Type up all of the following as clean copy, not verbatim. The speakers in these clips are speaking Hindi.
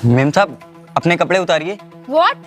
मेम साहब अपने कपड़े उतारिए। व्हाट?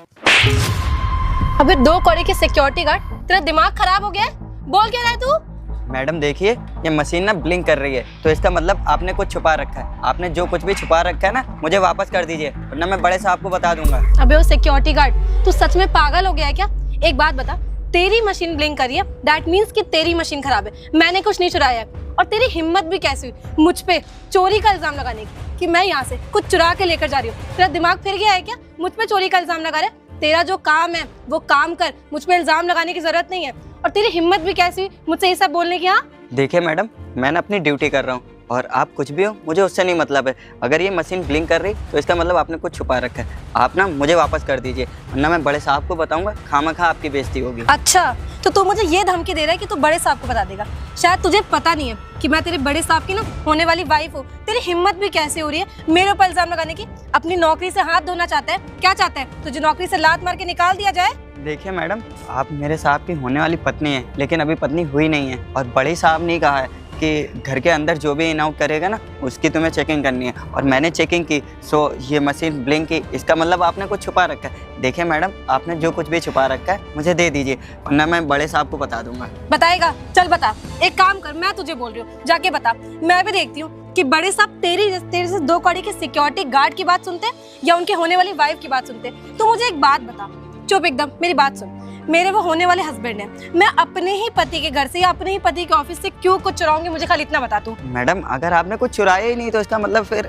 अबे 2 कौड़ी के सिक्योरिटी गार्ड, तेरा दिमाग खराब हो गया है? बोल क्या रहा है तू? मैडम देखिए, ये मशीन ना ब्लिंक कर रही है, तो इसका मतलब आपने कुछ छुपा रखा है। आपने जो कुछ भी छुपा रखा है ना, मुझे वापस कर दीजिए, वरना मैं बड़े साहब को बता दूंगा। अबे वो सिक्योरिटी गार्ड, तू सच में पागल हो गया है क्या? एक बात बता, तेरी मशीन ब्लिंक कर रही है, दैट मीन्स कि तेरी मशीन खराब है, मैंने कुछ नहीं चुराया है। और तेरी हिम्मत भी कैसी हुई मुझ पे चोरी का इल्जाम लगाने की, कि मैं यहाँ से कुछ चुरा के लेकर जा रही हूँ। तेरा दिमाग फिर गया है क्या? मुझ पे चोरी का इल्जाम लगा रहा है? तेरा जो काम है वो काम कर, मुझ पे इल्जाम लगाने की जरूरत नहीं है। और तेरी हिम्मत भी कैसी हुई मुझसे ये सब बोलने की? हाँ देखिए मैडम, मैं ना अपनी ड्यूटी कर रहा हूँ, और आप कुछ भी हो मुझे उससे नहीं मतलब है। अगर ये मशीन ब्लिंक कर रही तो इसका मतलब आपने कुछ छुपा रखा है। आप ना मुझे वापस कर दीजिए, वरना मैं बड़े साहब को बताऊंगा, खामखा आपकी बेइज्जती होगी। अच्छा, तो तू मुझे ये धमकी दे रहा है कि तू बड़े साहब को बता देगा? शायद तुझे पता नहीं है कि मैं तेरे बड़े साहब की ना होने वाली वाइफ हूँ। तेरी हिम्मत भी कैसे हो रही है मेरे ऊपर इल्जाम लगाने की? अपनी नौकरी से हाथ धोना चाहता है? क्या चाहता है, तुझे नौकरी से लात मार के निकाल दिया जाए? देखिए मैडम, आप मेरे साहब की होने वाली पत्नी है, लेकिन अभी पत्नी हुई नहीं है। और बड़े साहब ने कहा है कि घर के अंदर जो भी इन आउट करेगा ना, उसकी तुम्हें चेकिंग करनी है। और मैंने चेकिंग की, सो ये मशीन ब्लिंक की, इसका मतलब आपने कुछ छुपा रखा है। देखिए मैडम, आपने जो कुछ भी छुपा रखा है मुझे दे दीजिए, वरना मैं बड़े साहब को बता दूंगा। बताएगा? चल बता। एक काम कर, मैं तुझे बोल रही हूँ, जाके बता। मैं भी देखती हूँ कि बड़े साहब तेरे से 2 कौड़ी के सिक्योरिटी गार्ड की बात सुनते हैं या उनके होने वाली वाइफ की बात सुनते हैं। तो मुझे एक बात बता, चुप एकदम, मेरी बात सुन। मेरे वो होने वाले हस्बैंड हैं, मैं अपने ही पति के घर से या अपने ही पति के ऑफिस से क्यों कुछ चुराऊंगी? मुझे खाली इतना बता तू। मैडम अगर आपने कुछ चुराया ही नहीं तो इसका मतलब फिर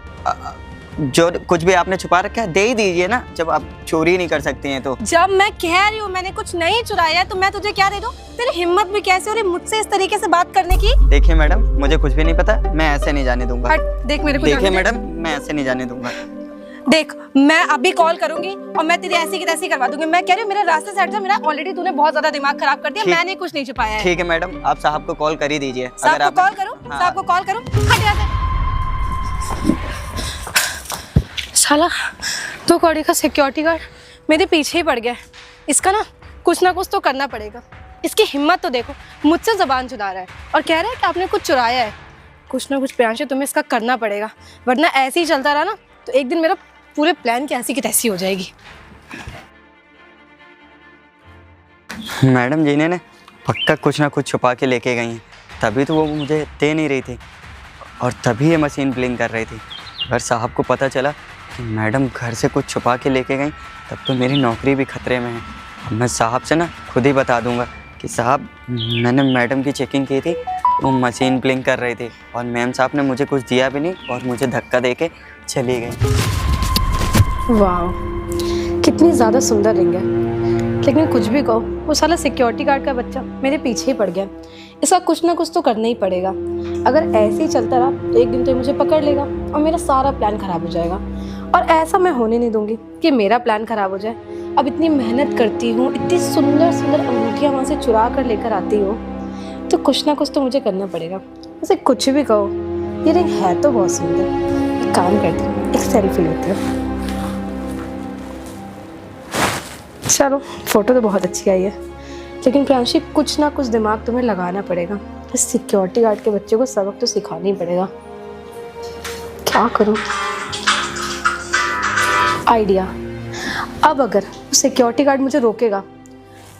जो कुछ भी आपने छुपा रखा है दे ही दीजिए ना, जब आप चोरी नहीं कर सकती हैं तो। जब मैं कह रही हूँ मैंने कुछ नहीं चुराया है, तो मैं तुझे क्या दे दूँ? तेरी हिम्मत भी कैसे हो रही मुझसे इस तरीके से बात करने की? देखिए मैडम, मुझे कुछ भी नहीं पता, मैं ऐसे नहीं जाने दूंगा। हट, देख मेरे को। देखिए मैडम, मैं ऐसे नहीं जाने दूंगा। देख, मैं अभी कॉल करूंगी और मैं तेरी ऐसी की तैसी करवा दूंगी। मैं कह रही हूँ मेरे रास्ते से हट जा, मेरा ऑलरेडी तूने बहुत ज्यादा दिमाग खराब कर दिया। मैंने कुछ नहीं छुपाया है। ठीक है मैडम, आप साहब को कॉल कर ही दीजिए। साहब को कॉल करूँ? साहब को कॉल करूँ? हट यहाँ से। साला 2 कौड़ी का सिक्योरिटी गार्ड मेरे पीछे ही पड़ गया। इसका ना कुछ तो करना पड़ेगा। इसकी हिम्मत तो देखो, मुझसे जुबान चुरा रहा है और कह रहा है कि आपने कुछ चुराया है। कुछ ना कुछ प्रियांशु तुम्हें इसका करना पड़ेगा, वरना ऐसे ही चलता रहा ना तो एक दिन मेरा पूरे प्लान की ऐसी की तैसी हो जाएगी। मैडम जी ने पक्का कुछ ना कुछ छुपा के लेके गई हैं, तभी तो वो मुझे दे नहीं रही थी, और तभी ये मशीन ब्लिंक कर रही थी। अगर साहब को पता चला कि मैडम घर से कुछ छुपा के लेके गई, तब तो मेरी नौकरी भी खतरे में है। अब मैं साहब से ना खुद ही बता दूंगा कि साहब, मैंने मैडम की चेकिंग की थी, वो मशीन ब्लिंक कर रही थी, और मैम साहब ने मुझे कुछ दिया भी नहीं और मुझे धक्का दे के चली गई। वाह, कितनी ज़्यादा सुंदर रिंग है। लेकिन कुछ भी कहो, वो साला सिक्योरिटी गार्ड का बच्चा मेरे पीछे ही पड़ गया। इसका कुछ ना कुछ तो करना ही पड़ेगा। अगर ऐसे ही चलता रहा तो एक दिन तो मुझे पकड़ लेगा और मेरा सारा प्लान खराब हो जाएगा। और ऐसा मैं होने नहीं दूंगी कि मेरा प्लान खराब हो जाए। अब इतनी मेहनत करती हूँ, इतनी सुंदर सुंदर अंगूठियाँ वहाँ से चुरा कर लेकर आती हूँ, तो कुछ ना कुछ तो मुझे करना पड़ेगा। वैसे कुछ भी कहो, ये रिंग है तो बहुत सुंदर। एक काम करती हूँ, एक सेल्फी लेती हूँ। चलो, फोटो तो बहुत अच्छी आई है, लेकिन प्रियांशी कुछ ना कुछ दिमाग तुम्हें लगाना पड़ेगा। इस सिक्योरिटी गार्ड के बच्चे को सबक तो सिखाना ही पड़ेगा। क्या करूं? आइडिया। अब अगर सिक्योरिटी गार्ड मुझे रोकेगा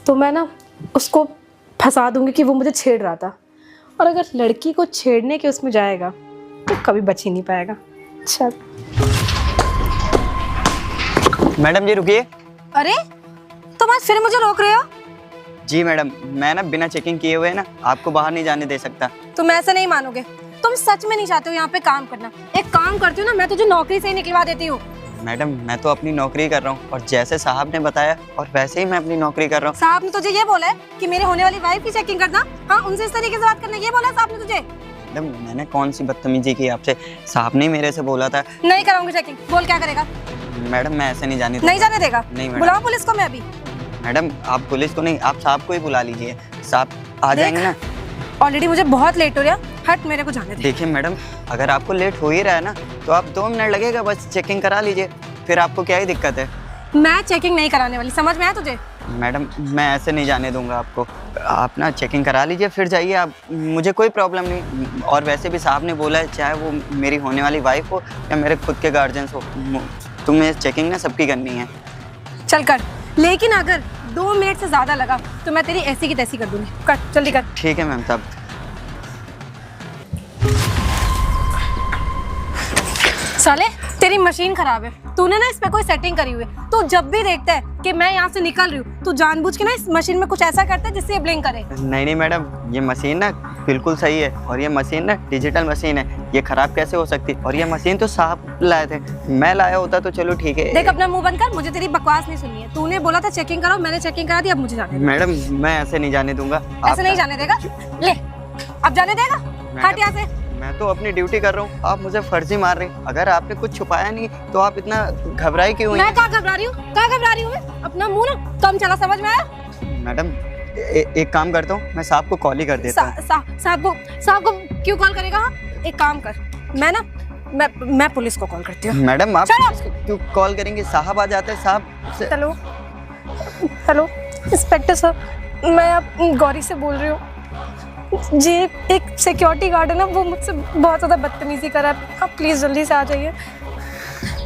तो मैं ना उसको फंसा दूंगी कि वो मुझे छेड़ रहा था, और अगर लड़की को छेड़ने के उसमें जाएगा तो कभी बच ही नहीं पाएगा। चल। मैडम जी रुकिए। अरे, तुम आज फिर मुझे रोक रहे हो? जी मैडम, मैं ना बिना चेकिंग किए हुए ना आपको बाहर नहीं जाने दे सकता। तुम ऐसे नहीं मानोगे, तुम सच में नहीं चाहते हो यहाँ पे काम करना। एक काम करती हूँ ना, मैं तुझे नौकरी से ही निकलवा देती हूँ। मैडम मैं तो अपनी नौकरी कर रहा हूँ, और जैसे साहब ने बताया और वैसे ही मैं अपनी नौकरी कर रहा हूँ। साहब ने तुझे ये बोला है कि मेरे होने वाली वाइफ की चेकिंग करना? हाँ, उनसे इस तरीके से बात करना, ये बोला है साहब ने तुझे? मैडम मैंने कौन सी बदतमीजी की आपसे? साहब ने मेरे से बोला था। नहीं कराऊंगी चेकिंग। बोल क्या करेगा? मैडम मैं ऐसे नहीं जाने नहीं जाने देगा? नहीं मैडम। बुलाओ पुलिस को मैं अभी। मैडम आप पुलिस को नहीं, आप साहब को ही बुला लीजिए, साहब आ जाएंगे ना। ऑलरेडी मुझे बहुत लेट हो रहा, हट, मेरे को जाने दे। देखिए मैडम, अगर आपको लेट हो ही रहा है ना, तो आप 2 मिनट लगेगा, बस चेकिंग करा लीजिए, फिर आपको क्या ही दिक्कत है। मैं चेकिंग नहीं कराने वाली, समझ में आया तुझे? मैडम मैं ऐसे नहीं जाने दूंगा आपको, आप ना चेकिंग करा लीजिए फिर जाइए आप, मुझे कोई प्रॉब्लम नहीं। और वैसे भी साहब ने बोला है, चाहे वो मेरी होने वाली वाइफ हो या मेरे खुद के गार्जियंस हो, तुम्हें चेकिंग ना सबकी करनी है। चल कर, लेकिन अगर 2 मिनट से ज़्यादा लगा तो मैं तेरी ऐसी की तैसी कर दूँगी। कर, जल्दी कर। ठीक है मैम। तब साले तेरी मशीन खराब है, तूने ना इस पे कोई सेटिंग करी हुई है। तो जब भी देखता है कि मैं यहाँ से निकल रही हूँ तो जानबूझ के ना इस मशीन में कुछ ऐसा करता है जिससे ये ब्लिंक करे। नहीं मैडम, ये मशीन ना बिल्कुल सही है और ये मशीन ना डिजिटल मशीन है, ये ख़राब कैसे हो सकती। और ये मशीन तो साहब लाए थे, मैं लाया होता तो चलो ठीक है। देख अपना मुंह बंद कर, मुझे तेरी बकवास नहीं सुननी है। तूने बोला था चेकिंग कराओ, मैंने चेकिंग करा दी, अब मुझे जाने दे। मैडम मैं ऐसे नहीं जाने दूंगा। ऐसे नहीं जाने देगा? ले अब जाने देगा? हट यहाँ से। मैं तो अपनी ड्यूटी कर रहा हूँ, आप मुझे फर्जी मार रहे हैं। अगर आपने कुछ छुपाया नहीं तो आप इतना घबराई क्यों? मैं कहाँ घबरा रही हूँ? कहाँ घबरा रही हूँ मैं? अपना मुंह ना कम चला, समझ में आया? मैडम एक काम करता हूँ, मैं साहब को कॉल ही कर देता हूँ। साहब को क्यों कॉल करेगा? हाँ? एक काम कर, मैं पुलिस को कॉल करती हूँ। मैडम आप क्यों कॉल करेंगे? साहब आ जाते हैं। साहब हेलो हेलो इंस्पेक्टर साहब, मैं आप गौरी से बोल रही हूँ जी। एक सिक्योरिटी गार्ड है ना, वो मुझसे बहुत ज़्यादा बदतमीजी कर रहा है, आप प्लीज़ जल्दी से आ जाइए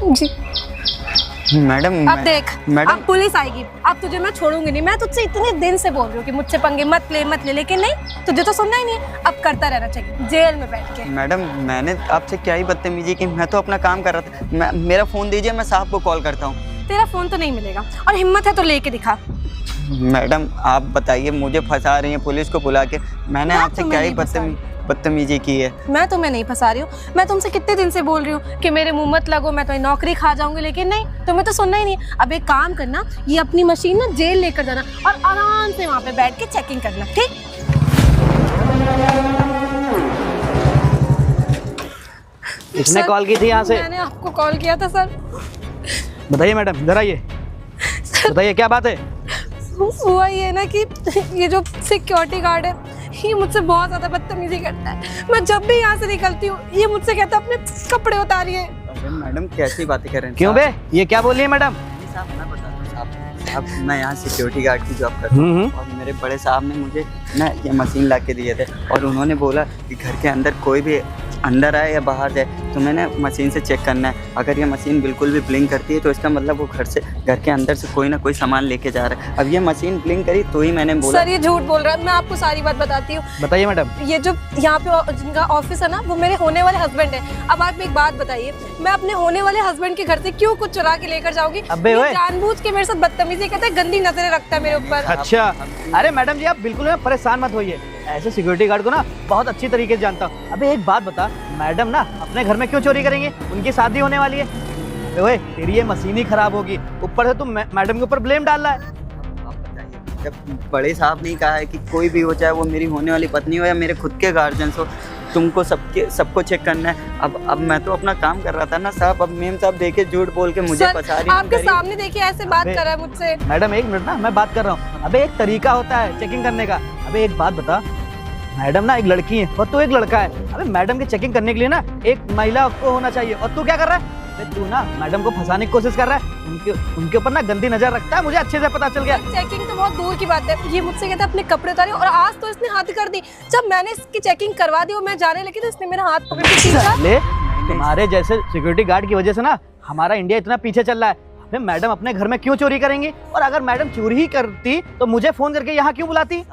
जी। मैडम अब देख, अब पुलिस आएगी, अब तुझे मैं छोड़ूंगी नहीं। मैं तुझसे इतने दिन से बोल रही हूँ कि मुझसे पंगे मत ले, लेकिन नहीं, तुझे तो सुनना ही नहीं है। अब करता रहना चाहिए जेल में बैठ के। मैडम मैंने आपसे क्या ही बदतमीजी की, मैं तो अपना काम कर रहा था। मेरा फ़ोन दीजिए, मैं साहब को कॉल करता हूँ। तेरा फ़ोन तो नहीं मिलेगा, और हिम्मत है तो लेके दिखा। मैडम आप बताइए, मुझे फंसा रही हैं पुलिस को बुला के। मैंने आपसे क्या ही बदतमीजी की है? मैं तुम्हें नहीं फंसा रही हूँ, मैं तुमसे कितने दिन से बोल रही हूँ कि मेरे मुंह मत लगो, मैं तुम्हें नौकरी खा जाऊंगी, लेकिन नहीं, तुम्हें तो सुनना ही नहीं। अब एक काम करना, ये अपनी मशीन ना जेल लेकर जाना और आराम से वहाँ पे बैठ के चेकिंग करना, ठीक? किसने कॉल की थी यहाँ से? मैंने आपको कॉल किया था सर। बताइए मैडम, इधर आइए, बताइए क्या बात है? हुआ ये ना कि ये जो सिक्योरिटी गार्ड है, ये मुझसे बहुत ज्यादा बदतमीजी करता है। मैं जब भी यहाँ से निकलती हूँ ये मुझसे कहता है अपने कपड़े उतारिए। मैडम कैसी बातें कर रहे हैं? क्यों बे, ये क्या बोल रही है मैडम? साहब मैं बताता हूँ साहब, मैं यहाँ सिक्योरिटी गार्ड की जॉब करता हूँ और मेरे बड़े साहब ने मुझे ना ये मशीन ला के दिए थे और उन्होंने बोला कि घर के अंदर कोई भी अंदर आए या बाहर जाए तो मैंने मशीन से चेक करना है। अगर ये मशीन बिल्कुल भी ब्लिंक करती है तो इसका मतलब वो घर के अंदर से कोई ना कोई सामान लेके जा रहा है। अब ये मशीन ब्लिंक करी तो ही मैंने बोला। सर ये झूठ बोल रहा है, मैं आपको सारी बात बताती हूँ। बताइए मैडम। ये जो यहाँ पे जिनका ऑफिस है ना, वो मेरे होने वाले हस्बैंड है। अब आप एक बात बताइए, मैं अपने होने वाले हस्बैंड के घर से क्यों कुछ चुरा के लेकर जाऊंगी? जानबूझ के मेरे साथ बदतमीजी करता है, गंदी नजरें रखता है मेरे ऊपर। अच्छा, अरे मैडम जी आप बिल्कुल परेशान मत होइए, ऐसे सिक्योरिटी गार्ड को ना बहुत अच्छी तरीके से जानता हूँ। अबे एक बात बता, मैडम ना अपने घर में क्यों चोरी करेंगे? उनकी शादी होने वाली है। ओए तेरी ये मशीन ही खराब होगी, ऊपर से तुम मैडम के ऊपर ब्लेम डाल रहा है। आप बताइए, जब बड़े साहब ने कहा है कि कोई भी हो, चाहे वो मेरी होने वाली पत्नी हो या मेरे खुद के गार्जियंस हो, तुमको सबको चेक करना है। अब मैं तो अपना काम कर रहा था ना साहब। अब मेम साहब देखे झूठ बोल के मुझे फंसा रही है। आपके सामने देखिए ऐसे बात कर रहा है मुझसे। मैडम एक मिनट ना, मैं बात कर रहा हूँ। अबे एक तरीका होता है चेकिंग करने का। अबे एक बात बता, मैडम ना एक लड़की है और तू एक लड़का है। अबे मैडम की चेकिंग करने के लिए ना एक महिला को होना चाहिए, और तू क्या कर रहा है? तू ना मैडम को फंसाने की कोशिश कर रहा है, उनके ऊपर ना गंदी नजर रखता है, मुझे अच्छे से पता चल गया। चेकिंग तो बहुत दूर की बात है, ये मुझसे कहता है अपने कपड़े उतारिए, और आज तो इसने हाथ कर दी। जब मैंने इसकी चेकिंग करवा दी और मैं जाने लगी तो इसने मेरा हाथ पकड़ के खींचा। ले, तुम्हारे जैसे सिक्योरिटी गार्ड की वजह से ना हमारा इंडिया इतना पीछे चल रहा है। अबे मैडम अपने घर में क्यों चोरी करेंगी? और अगर मैडम चोरी ही करती तो मुझे फोन करके यहाँ क्यों बुलाती?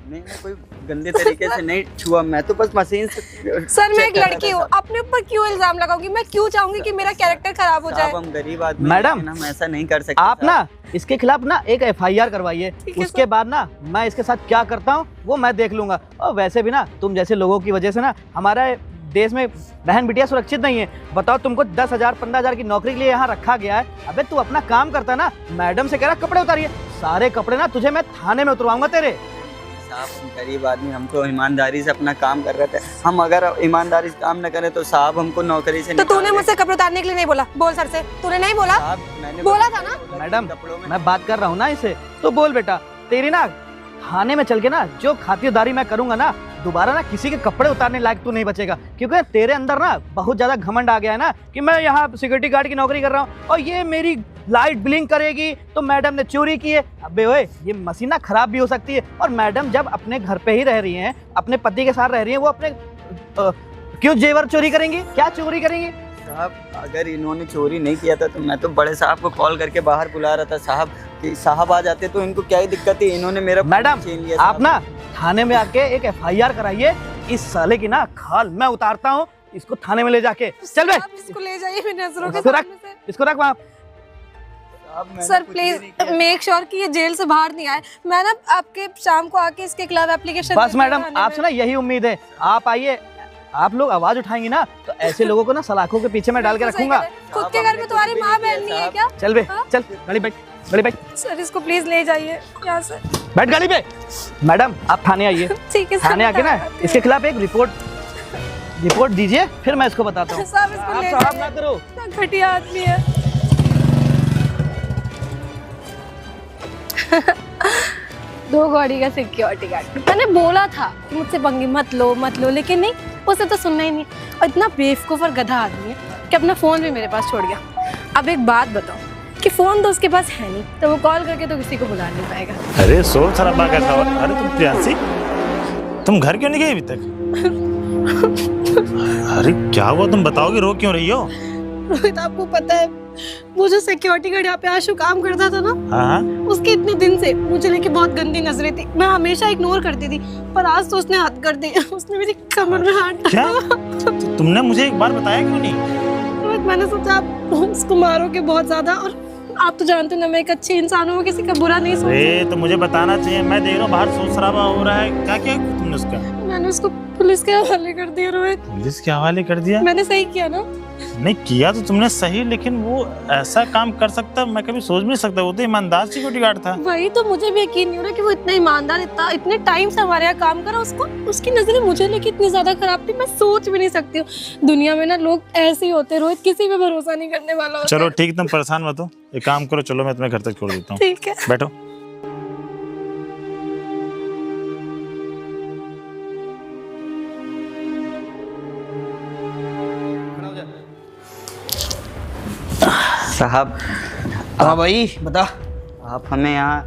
हमने कोई गंदे तरीके से नहीं छुआ, मैं तो बस मशीन से। सर मैं एक लड़की हूँ, अपने ऊपर क्यों इल्जाम लगाऊंगी? मैं क्यों चाहूंगी कि मेरा कैरेक्टर खराब हो जाए? हम गरीब आदमी, मैडम हम ऐसा नहीं कर सकते। आप ना इसके खिलाफ ना एक FIR करवाइए, उसके बाद ना मैं इसके साथ क्या करता हूँ वो मैं देख लूंगा। और वैसे भी ना तुम जैसे लोगों की वजह से ना हमारा देश में बहन बिटिया सुरक्षित नहीं है। बताओ, तुमको 10,000 15,000 की नौकरी के लिए यहाँ रखा गया है। अबे तू अपना काम करता ना, मैडम से कह रहा कपड़े उतारिए, सारे कपड़े ना तुझे मैं थाने में उतरवाऊंगा तेरे। साहब गरीब आदमी, हम तो ईमानदारी से अपना काम कर रहे थे। हम अगर ईमानदारी से काम न करें तो साहब हमको नौकरी से। तो तूने मुझसे कपड़े उतारने के लिए नहीं बोला? बोल सर से, तूने नहीं बोला? मैंने बोला था ना? मैडम मैं बात कर रहा हूँ ना इसे, तो बोल बेटा। तेरी ना थाने में चल के ना जो खातिरदारी मैं करूंगा ना, दोबारा ना किसी के कपड़े उतारने लायक तू नहीं बचेगा, क्योंकि तेरे अंदर ना बहुत ज्यादा घमंड आ गया है ना कि मैं यहाँ सिक्योरिटी गार्ड की नौकरी कर रहा हूँ और ये मेरी लाइट ब्लिंक करेगी तो मैडम ने चोरी की है। अबे ओए, ये मशीन ना खराब भी हो सकती है। और मैडम जब अपने घर पे ही रह रही हैं, अपने पति के साथ रह रही हैं, वो अपने क्यों जेवर चोरी करेंगी? क्या चोरी करेंगी? साहब अगर इन्होंने चोरी नहीं किया था तो मैं तो बड़े साहब को कॉल करके बाहर बुला रहा था साहब, कि साहब आ जाते तो इनको क्या ही दिक्कत थी। इन्होंने मेरा मैडम छीन लिया आप साहब। ना थाने में आके एक FIR कराइए, इस साले की ना खाल मैं उतारता हूँ, इसको थाने में ले जाके। चल बे, आप इसको ले जाइए मेरी नजरों के इसको रख, सामने से। इसको रख वहाँ। साहब, मैंने सर कुछ भी नहीं प्लीज किया। मेक श्योर कि ये जेल से बाहर नहीं आए। मैं ना आपके शाम को आके इसके खिलाफ एप्लीकेशन बस मैडम आपसे ना यही उम्मीद है, आप आइए, आप लोग आवाज उठाएंगी ना तो ऐसे लोगों को ना सलाखों के पीछे मैं डाल के रखूंगा। खुद के घर में तुम्हारी माँ बहन नहीं है क्या? चल बे, हाँ? चल गाड़ी बैठ, गाड़ी बैठ, सर इसको प्लीज ले जाइए यहाँ से। बैठ गाड़ी पे। मैडम आप थाने आइए, ठीक है सर, थाने आके ना मैं आती इसके खिलाफ एक रिपोर्ट दीजिए, फिर मैं इसको बताता हूँ। हूँ। साहब इसको आप ले साहब जाइए। ना करो। इतना घटिया आदमी है। दो गाड़ी का सिक्योरिटी गार्ड। मैंने बोला था कि मुझसे पंगे मत लो, लेकिन नहीं, उसे तो सुनना ही नहीं। और इतना बेवकूफ और गधा आदमी है कि अपना फोन भी मेरे पास छोड़ गया। अब एक बात बताओ कि फोन तो उसके पास है नहीं, तो वो कॉल करके तो किसी को बुला नहीं पाएगा। अरे शोर शराबा कैसा हो? अरे तुम प्रियांशी, तुम घर क्यों नहीं गई अभी तक? अरे क्या हुआ, तुम बताओगे, रो क्यों रही हो? रोहित आपको पता है वो जो सिक्योरिटी गार्ड यहाँ पे आशु काम करता था ना, हाँ उसके इतने दिन से मुझे लेके बहुत गंदी नजरें थी। मैं हमेशा इग्नोर करती थी, पर आज तो उसने हद कर दी। उसने मेरी कमर में हाथ क्या? डाला। तो तुमने मुझे एक बार बताया क्यों नहीं? रोहित मैंने सोचा आप उसको मारोगे बहुत ज्यादा, और आप तो जानते हो ना मैं एक अच्छी इंसान हूँ, किसी का बुरा नहीं सोचती। अरे तो मुझे बताना चाहिए, मैं देख रहा हूँ बाहर शोर शराबा हो रहा है, क्या किया तुमने उसका? मैंने उसको पुलिस के हवाले कर दिया। रोहित पुलिस के हवाले कर दिया? मैंने सही किया ना? नहीं किया तो तुमने सही, लेकिन वो ऐसा काम कर सकता मैं कभी सोच भी नहीं सकता। वो तो ईमानदार सिक्योरिटी गार्ड था। वही तो मुझे भी यकीन नहीं हो रहा कि वो इतना ईमानदार, इतने टाइम से हमारे यहाँ काम करा। उसको उसकी नजरें मुझे लेके इतनी ज्यादा खराब थी, मैं सोच भी नहीं सकती हूँ। दुनिया में ना लोग ऐसे ही होते हैं रोहित, किसी पे भरोसा नहीं करने वाला होता चलो है। ठीक, तुम परेशान मत हो, एक काम करो, चलो मैं तुम्हें घर तक छोड़ देता हूँ। ठीक है। बैठो। साहब हाँ भाई बता। आप हमें यहाँ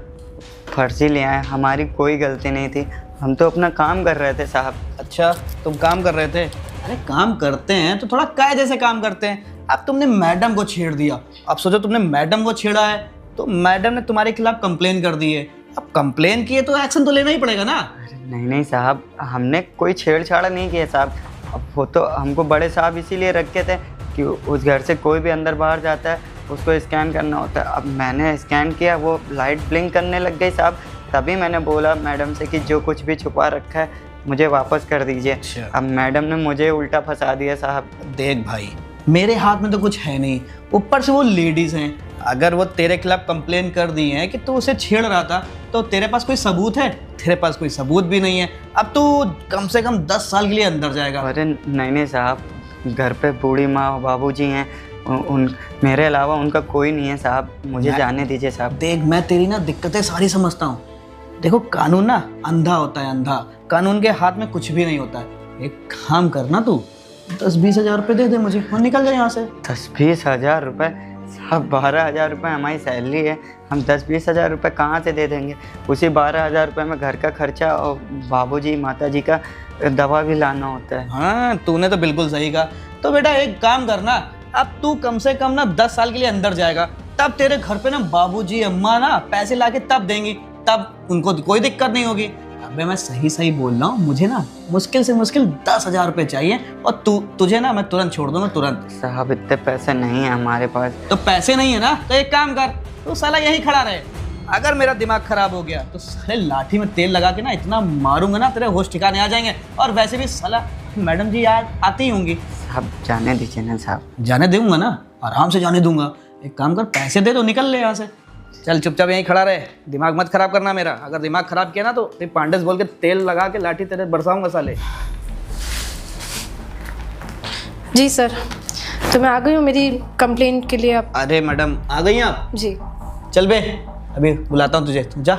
फर्जी ले आए, हमारी कोई गलती नहीं थी, हम तो अपना काम कर रहे थे साहब। अच्छा तुम काम कर रहे थे? अरे काम करते हैं तो थोड़ा कायदे से काम करते हैं। अब तुमने मैडम को छेड़ दिया, अब सोचो तुमने मैडम को छेड़ा है तो मैडम ने तुम्हारे खिलाफ कंप्लेन कर दी है। अब कंप्लेन किए तो एक्शन तो लेना ही पड़ेगा ना। नहीं साहब, हमने कोई छेड़छाड़ नहीं किया साहब। अब वो तो हमको बड़े साहब इसीलिए रखे थे कि उस घर से कोई भी अंदर बाहर जाता है उसको स्कैन करना होता है। अब मैंने स्कैन किया, वो लाइट ब्लिंक करने लग गई साहब, तभी मैंने बोला मैडम से कि जो कुछ भी छुपा रखा है मुझे वापस कर दीजिए। अच्छा। अब मैडम ने मुझे उल्टा फंसा दिया साहब। देख भाई, मेरे हाथ में तो कुछ है नहीं, ऊपर से वो लेडीज़ हैं। अगर वो तेरे खिलाफ कंप्लेन कर दी है कि तू उसे छेड़ रहा था तो तेरे पास कोई सबूत है? तेरे पास कोई सबूत भी नहीं है। अब तू कम से कम 10 साल के लिए अंदर जाएगा। अरे नहीं साहब, घर पे बूढ़ी माँ और बाबूजी हैं, उन मेरे अलावा उनका कोई नहीं है साहब, मुझे जाने दीजिए साहब। देख मैं तेरी ना दिक्कतें सारी समझता हूँ। देखो कानून ना अंधा होता है, अंधा। कानून के हाथ में कुछ भी नहीं होता है। एक काम करना, तू 10-20 हज़ार रुपये दे दे मुझे और निकल जाए यहाँ से। 10-20 हज़ार रुपये साहब? 12,000 रुपये हमारी सैलरी है, हम 10-20 हज़ार रुपये कहाँ से दे देंगे? उसी 12,000 रुपये में घर का खर्चा और बाबूजी माताजी का दवा भी लाना होता है। हाँ तूने तो बिल्कुल सही कहा। तो बेटा एक काम करना, अब तू कम से कम ना 10 साल के लिए अंदर जाएगा, तब तेरे घर पे ना बाबूजी अम्मा ना पैसे लाके तब देंगी, तब उनको कोई दिक्कत नहीं होगी। अबे मैं सही बोल रहा हूँ, मुझे ना मुश्किल से मुश्किल 10,000 रुपये चाहिए और तुझे ना मैं तुरंत छोड़ दूंगा, तुरंत। साहब इतने पैसे नहीं है हमारे पास। तो पैसे नहीं है ना तो एक काम कर, तू साला यहीं खड़ा रहे। अगर मेरा दिमाग खराब हो गया तो साले लाठी में तेल लगा के ना इतना मारूंगा ना तेरे होश ठिकाने आ जाएंगे। और वैसे भी साला मैडम जी यार आती ही होंगी। साहब जाने दीजिए ना साहब। जाने दूंगा ना, आराम से जाने दूंगा। एक काम कर, पैसे दे दो, निकल ले यहाँ से। चल चुपचाप यहीं खड़ा रहे, दिमाग मत खराब करना मेरा। अगर दिमाग खराब किया ना तो फिर पांडेस बोल के तेल लगा के लाठी तेरे बरसाऊंगा साले। जी सर, तो मैं आ गई हूँ मेरी कंप्लेंट के लिए। आप अरे मैडम आ गई आप? जी। चल बे, अभी बुलाता हूँ तुझे, तुम जा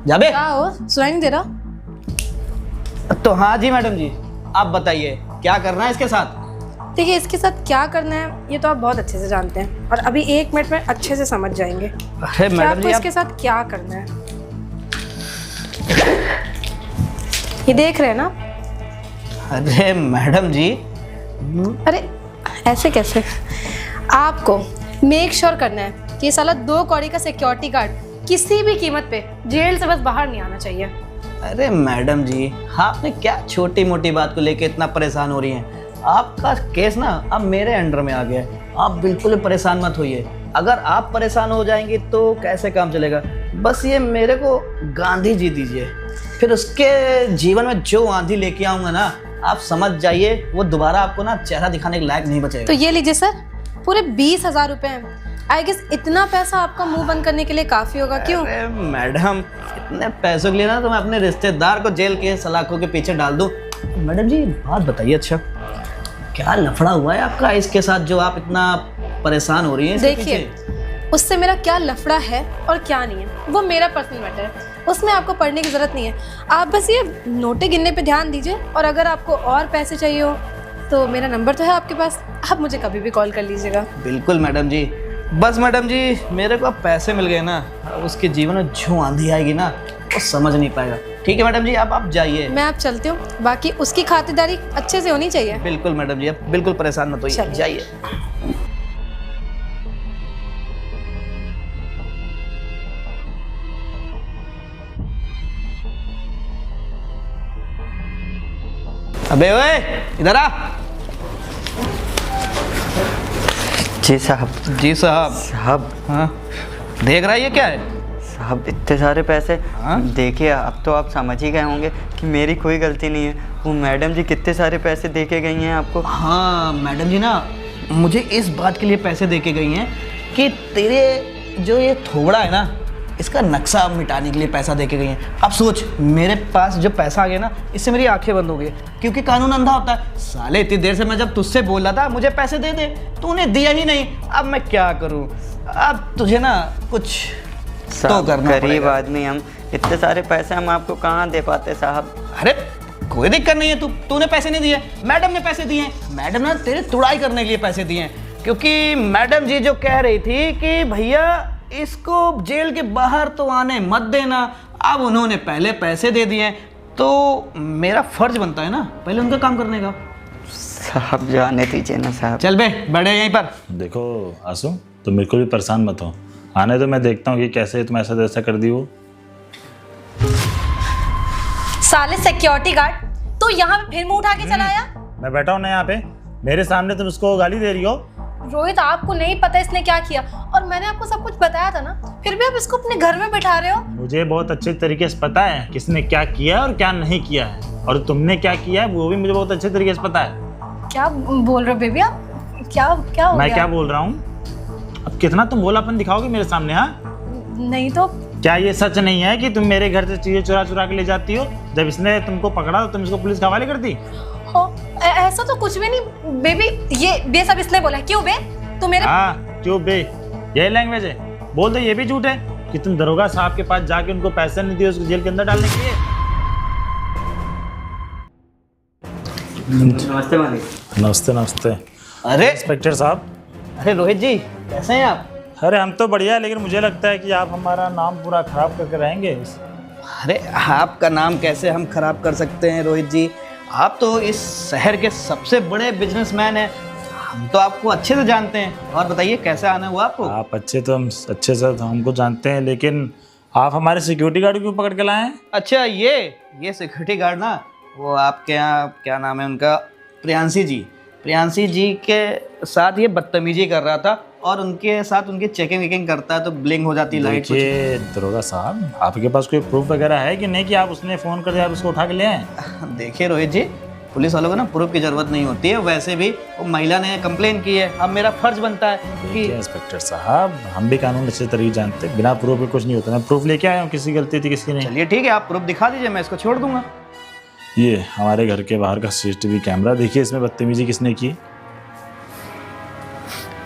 जा बे। क्या हो, सुनाई नहीं दे रहा? तो हाँ जी मैडम जी, आप बताइए क्या करना है इसके साथ? देखिए इसके साथ क्या करना है ये तो आप बहुत अच्छे से जानते हैं, और अभी 1 मिनट में अच्छे से समझ जाएंगे। अरे कि मैडम आपको जी इसके साथ क्या करना है। ये देख रहे हैं ना? अरे मैडम जी अरे ऐसे कैसे? आपको मेक श्योर करना है कि ये साला 2 कौड़ी का सिक्योरिटी गार्ड किसी भी कीमत पे जेल से बस बाहर नहीं आना चाहिए। अरे मैडम जी, आपने क्या छोटी मोटी बात को लेके इतना परेशान हो रही हैं? आपका केस ना अब मेरे अंडर में आ गया है। आप बिल्कुल भी परेशान मत होइए। अगर आप परेशान हो जाएंगी तो कैसे काम चलेगा? बस ये मेरे को गांधी जी दीजिए, फिर उसके जीवन में जो आंधी लेके आऊँगा ना, आप समझ जाइए वो दोबारा आपको ना चेहरा दिखाने के लायक नहीं बचेगा। तो ये लीजिए सर, पूरे 20,000 रुपए हैं। आई गेस इतना पैसा आपका मुंह बंद करने के लिए काफी होगा। क्यों? अरे मैडम, इतने पैसों के लिए ना तो मैं अपने रिश्तेदार को जेल के सलाखों के पीछे डाल दूं। मैडम जी बात बताइए, अच्छा क्या लफड़ा हुआ है आपका इसके साथ जो आप इतना परेशान हो रही हैं? देखिए, उससे मेरा क्या लफड़ा है और क्या नहीं है वो मेरा पर्सनल मैटर है, उसमें आपको पढ़ने की ज़रूरत नहीं है। आप बस ये नोटे गिनने पे ध्यान दीजिए, और अगर आपको और पैसे चाहिए हो तो मेरा नंबर तो है आपके पास, आप मुझे कभी भी कॉल कर लीजिएगा। बिल्कुल मैडम जी। बस मैडम जी, मेरे को अब पैसे मिल गए ना, अब उसके जीवन में जो आंधी आएगी ना वो समझ नहीं पाएगा। ठीक है मैडम जी, आप जाइए। मैं आप चलती हूँ, बाकी उसकी खातिरदारी अच्छे से होनी चाहिए। बिल्कुल मैडम जी, आप बिल्कुल परेशान मत होइए, जाइए। अबे ओए, इधर आ। जी साहब। जी साहब। साहब। हाँ, देख रहा है ये क्या है? साहब इतने सारे पैसे। हाँ? देखिए अब तो आप समझ ही गए होंगे कि मेरी कोई गलती नहीं है। वो मैडम जी कितने सारे पैसे दे के गई हैं आपको। हाँ मैडम जी ना मुझे इस बात के लिए पैसे दे के गई हैं कि तेरे जो ये थोबड़ा है ना, इसका नक्शा मिटाने के लिए पैसा दे के गई हैं। अब सोच, मेरे पास जो पैसा आ गया ना, इससे मेरी आंखें बंद हो गई, क्योंकि कानून अंधा होता है। साले इतनी देर से मैं जब तुझसे बोल रहा था मुझे पैसे दे दे, तूने दिया ही नहीं। अब मैं क्या करूं? अब तुझे ना कुछ तो करना गरीब पड़ेगा। आदमी हम, इतने सारे पैसे हम आपको कहाँ दे पाते साहब। अरे कोई दिक्कत नहीं है, तूने पैसे नहीं दिए, मैडम ने पैसे दिए हैं। मैडम ने तेरी तुड़ाई करने के लिए पैसे दिए हैं, क्योंकि मैडम जी जो कह रही थी कि भैया इसको जेल के बाहर तो आने मत देना। अब उन्होंने पहले पैसे दे दिए, तो मेरा फर्ज बनता है ना पहले उनका काम करने का। साहब जाने दीजिए ना साहब। चल बे, बैठे यहीं पर। देखो आंसू, तुम बिल्कुल भी परेशान मत हो, आने तो मैं देखता हूँ कि कैसे तुम ऐसा कर दी हो। साले सिक्योरिटी गार्ड, तो यहाँ पे फिर मुंह उठा के चला आया। मैं बैठा हूँ ना यहाँ पे, मेरे सामने तुम उसको गाली दे रही हो। रोहित, आपको नहीं पता इसने क्या किया, और मैंने आपको सब कुछ बताया था ना, फिर भी आप इसको अपने घर में बैठा रहे हो। मुझे बहुत अच्छे तरीके से पता है किसने क्या किया और क्या नहीं किया है, और तुमने क्या किया है वो भी मुझे बहुत अच्छे तरीके से पता है। क्या बोल रहे हो बेबी आप? क्या हो मैं गया? क्या बोल रहा हूँ? अब कितना तुम भोलापन दिखाओगे मेरे सामने? हाँ, नहीं तो क्या ये सच नहीं है कि तुम मेरे घर से चीजें चुरा चुरा के ले जाती हो? जब इसने तुमको पकड़ा तो तुम इसको पुलिस के हवाले कर दी? हो, ऐसा तो कुछ भी नहीं बेबी, ये सब इसने बोला है। क्यों बे? तू मेरे हाँ क्यों बे, यही लैंग्वेज है? बोल दो ये भी झूठ है कि तुम दरोगा साहब के पास जाके उनको पैसे नहीं दिए उसको जेल के अंदर डालने के लिए। नमस्ते मालिक। नमस्ते नमस्ते। अरे इंस्पेक्टर साहब। अरे रोहित जी, कैसे हैं आप? अरे हम तो बढ़िया है, लेकिन मुझे लगता है कि आप हमारा नाम पूरा खराब करके रहेंगे। अरे आपका नाम कैसे हम खराब कर सकते हैं रोहित जी? आप तो इस शहर के सबसे बड़े बिजनेसमैन हैं, हम तो आपको अच्छे से जानते हैं। और बताइए कैसे आना हुआ आपको? आप अच्छे से तो हमको जानते हैं, लेकिन आप हमारे सिक्योरिटी गार्ड क्यों पकड़ के लाए हैं? अच्छा, ये सिक्योरिटी गार्ड ना, वो आपके यहाँ क्या नाम है उनका, प्रियांशी जी के साथ ये बदतमीजी कर रहा था, और उनके साथ उनकी चेकिंग वेकिंग करता है तो ब्लिंक हो जाती लाइट। देखिए दरोगा साहब, आपके पास कोई प्रूफ वगैरह है कि नहीं कि आप उसने फ़ोन कर दिया आप उसको उठा के ले आए? देखिए रोहित जी, पुलिस वालों को ना प्रूफ की जरूरत नहीं होती है। वैसे भी वो महिला ने कंप्लेन की है, अब मेरा फर्ज बनता है कि इंस्पेक्टर साहब, हम भी कानून अच्छे तरीके जानते हैं, बिना प्रूफ के कुछ नहीं होता। मैं प्रूफ लेके आया हूँ, किसी गलती थी किसी नहीं। चलिए ठीक है, आप प्रूफ दिखा दीजिए, मैं इसको छोड़ दूंगा। ये हमारे घर के बाहर का CCTV कैमरा, देखिए इसमें बदतमीजी किसने की।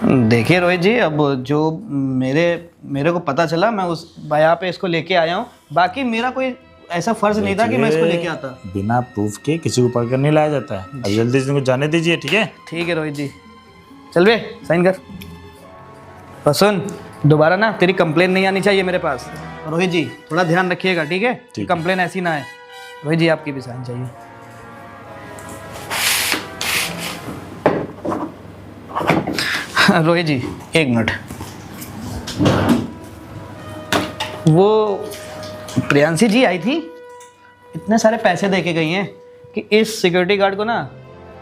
देखिए रोहित जी, अब जो मेरे को पता चला, मैं उस भैया पे इसको लेके आया हूँ। बाकी मेरा कोई ऐसा फर्ज नहीं था कि मैं इसको लेके आता। बिना प्रूफ के किसी को पकड़ नहीं लाया जाता है। अब जल्दी से इनको जाने दीजिए, ठीक है? ठीक है रोहित जी, चल बे साइन कर। और सुन, दोबारा ना तेरी कंप्लेन नहीं आनी चाहिए मेरे पास। रोहित जी थोड़ा ध्यान रखिएगा, ठीक है? कंप्लेन ऐसी ना है। रोहित जी आपकी भी साइन चाहिए। रोहित जी, एक मिनट। वो प्रियांशी जी आई थी, इतने सारे पैसे दे के गई हैं कि इस सिक्योरिटी गार्ड को ना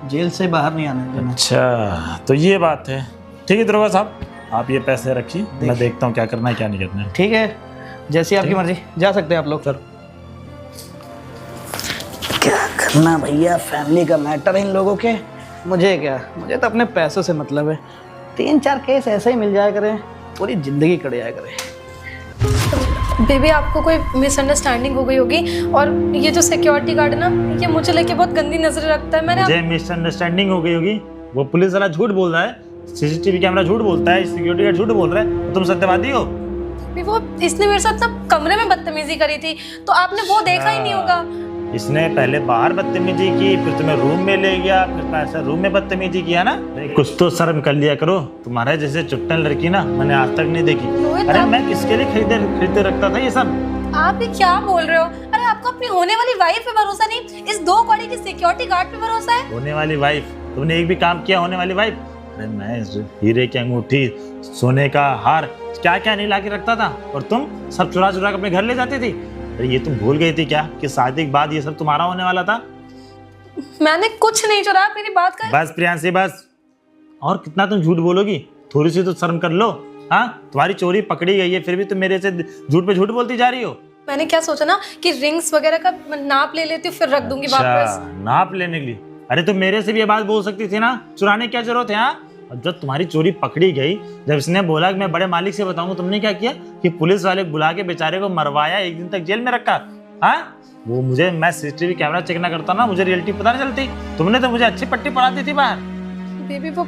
जेल से बाहर नहीं आने देना। अच्छा, तो ये बात है। ठीक है दरोगा साहब, आप ये पैसे रखिए, मैं देखता हूँ क्या करना है क्या नहीं करना है। ठीक है, जैसी आपकी मर्जी, जा सकते हैं आप लोग। सर क्या करना भैया, फैमिली का मैटर है इन लोगों के। मुझे क्या, मुझे तो अपने पैसों से मतलब है। 3-4 केस ऐसे ही मिल जाया करें, पूरी जिंदगी कट जाया करे। बेबी आपको कोई मिसअंडरस्टैंडिंग हो गई होगी, और ये जो सिक्योरिटी गार्ड है ना, ये मुझे लेके बहुत गंदी नजर रखता है। मैंने मुझे मिसअंडरस्टैंडिंग हो गई होगी। वो पुलिस वाला झूठ बोल रहा है, सीसीटीवी कैमरा झूठ बोलता है, सिक्योरिटी गार्ड झूठ बोल रहा है, तो तुम सत्यवादी हो। वो इसने मेरे साथ ना कमरे में बदतमीजी करी थी, तो आपने वो देखा ही नहीं होगा। इसने पहले बाहर बदतमीजी की, फिर तुम्हें रूम में ले गया, फिर ऐसा रूम में बदतमीजी किया ना। कुछ तो शर्म कर लिया करो, तुम्हारे जैसे चुट्टन लड़की ना मैंने आज तक नहीं देखी। अरे मैं किसके लिए खरीदते रखता था ये सब। आप ये क्या बोल रहे हो? अरे आपको अपनी होने वाली वाइफ पे भरोसा नहीं, इस 2 कौड़ी की सिक्योरिटी गार्ड पे भरोसा है। होने वाली वाइफ? तुमने एक भी काम किया होने वाली वाइफ? अरे मैं हीरे की अंगूठी, सोने का हार, क्या क्या नहीं ला के रखता था, और तुम सब चुरा चुरा के अपने घर ले जाती थी। अरे ये तुम भूल गई थी क्या कि शादी के बाद ये सब तुम्हारा होने वाला था? मैंने कुछ नहीं चुराया, मेरी बात कर। बस प्रियांशी बस, और कितना तुम झूठ बोलोगी? थोड़ी सी तो शर्म कर लो। हाँ, तुम्हारी चोरी पकड़ी गई है, फिर भी तुम मेरे से झूठ पे झूठ बोलती जा रही हो। मैंने क्या सोचा ना कि रिंग्स वगैरह का नाप ले लेती हूँ, फिर रख दूंगी वापस। नाप लेने के लिए? अरे तुम मेरे से भी ये बात बोल सकती थी ना, चुराने क्या जरूरत है? हाँ, और जब तुम्हारी चोरी पकड़ी गई, जब इसने बोला कि मैं बड़े मालिक से बताऊंगा, तुमने क्या किया कि पुलिस वाले बुला के बेचारे को मरवाया, 1 दिन तक जेल में रखा। हाँ, वो मुझे, मैं सीसीटीवी कैमरा चेक ना करता ना, मुझे रियलिटी पता नहीं चलती। तुमने तो मुझे अच्छी पट्टी पढ़ाती थी बाहर। बेबी वो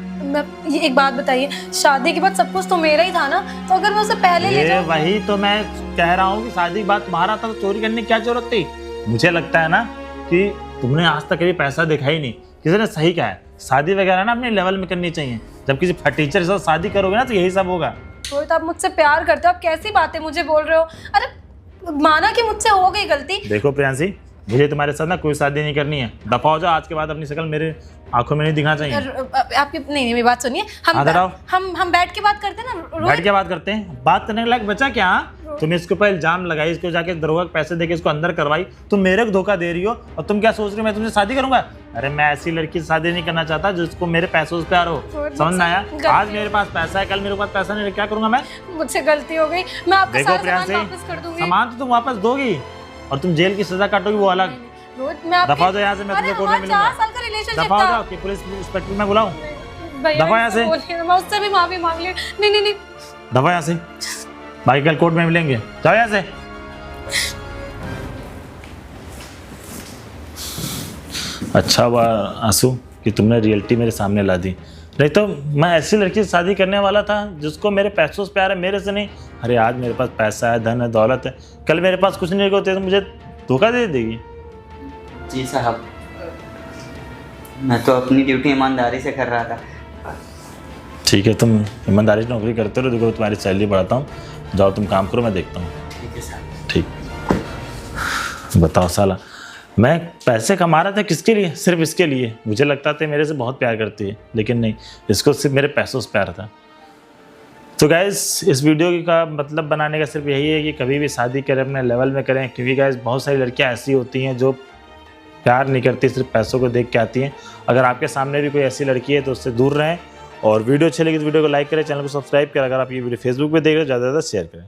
ये एक बात बताइए, शादी के बाद सब कुछ तो मेरा ही था ना, तो अगर मैं उसे पहले ले जाऊं। वही तो मैं कह रहा हूँ कि शादी के बाद तुम्हारा था, तो चोरी करने की क्या जरूरत थी? मुझे लगता है ना कि तुमने आज तक कभी पैसा देखा ही नहीं। किसी ने सही कहा है, शादी वगैरह ना अपने लेवल में करनी चाहिए। जब किसी फटीचर के साथ शादी करोगे ना, तो यही सब होगा। तो आप मुझसे प्यार करते हो, आप कैसी बातें मुझे बोल रहे हो? अरे माना कि मुझसे हो गई गलती। देखो प्रियांशी, मुझे तुम्हारे साथ ना कोई शादी नहीं करनी है। दफा हो जाओ, आज के बाद अपनी शक्ल मेरे आंखों में नहीं दिखना चाहिए। आपकी नहीं मेरी बात सुनिए, हम बैठ के बात करते हैं ना। बैठ के बात करते हैं, बात करने के लायक बचा क्या? तुम इसके ऊपर इल्जाम लगाई, इसको जाके दरोगा के पैसे देके इसको अंदर करवाई, तुम मेरे को धोखा दे रही हो, और तुम क्या सोच रही हो मैं तुमसे शादी करूंगा? अरे मैं ऐसी लड़की से शादी नहीं करना चाहता जिसको मेरे पैसों से प्यार हो। समझ में आया? आज मेरे पास पैसा है, कल मेरे पास पैसा नहीं, क्या करूंगा मैं? मुझसे गलती हो गई, मैं आपका सारा सामान वापस कर दूंगी। सामान तो तुम वापस दोगी, और तुम जेल की सजा काटोगी, वो अलग। दफा हो जाओ यहाँ से, मैं तुमसे कोर्ट में मिलूंगा। 4 साल का रिलेशनशिप दफा हो जाओ कि पुलिस इंस्पेक्टर मैं बुलाऊं। दफा यहाँ से, मैं उससे भी माफी मांग ली। नहीं दफा यहाँ से, बाकी कल कोर्ट में मिलेंगे, जाओ यहाँ से। अच्छा हुआ आंसू कि तुमने रियलिटी मेरे सामने ला दी, नहीं तो मैं ऐसी लड़की से शादी करने वाला था जिसको मेरे पैसों से प्यार है, मेरे से नहीं। अरे आज मेरे पास पैसा है, धन है, दौलत है, कल मेरे पास कुछ नहीं होते तो मुझे धोखा दे देगी। जी साहब, मैं तो अपनी ड्यूटी ईमानदारी से कर रहा था। ठीक है, तुम ईमानदारी से नौकरी करते रहो, देखो तुम्हारी सैलरी बढ़ाता हूँ। जाओ तुम काम करो, मैं देखता हूँ। ठीक है साहब। ठीक। बताओ साला, मैं पैसे कमा रहा था किसके लिए? सिर्फ इसके लिए। मुझे लगता था मेरे से बहुत प्यार करती है, लेकिन नहीं, इसको सिर्फ मेरे पैसों से प्यार था। तो गाइस, इस वीडियो का मतलब बनाने का सिर्फ यही है कि कभी भी शादी करें अपने लेवल में करें, क्योंकि गाइस बहुत सारी लड़कियां ऐसी होती हैं जो प्यार नहीं करती, सिर्फ पैसों को देख के आती हैं। अगर आपके सामने भी कोई ऐसी लड़की है तो उससे दूर रहें, और वीडियो अच्छी लगी तो वीडियो को लाइक करें, चैनल को सब्सक्राइब करें। अगर आप ये वीडियो फेसबुक पे देख रहे हो, ज़्यादा से ज़्यादा शेयर करें।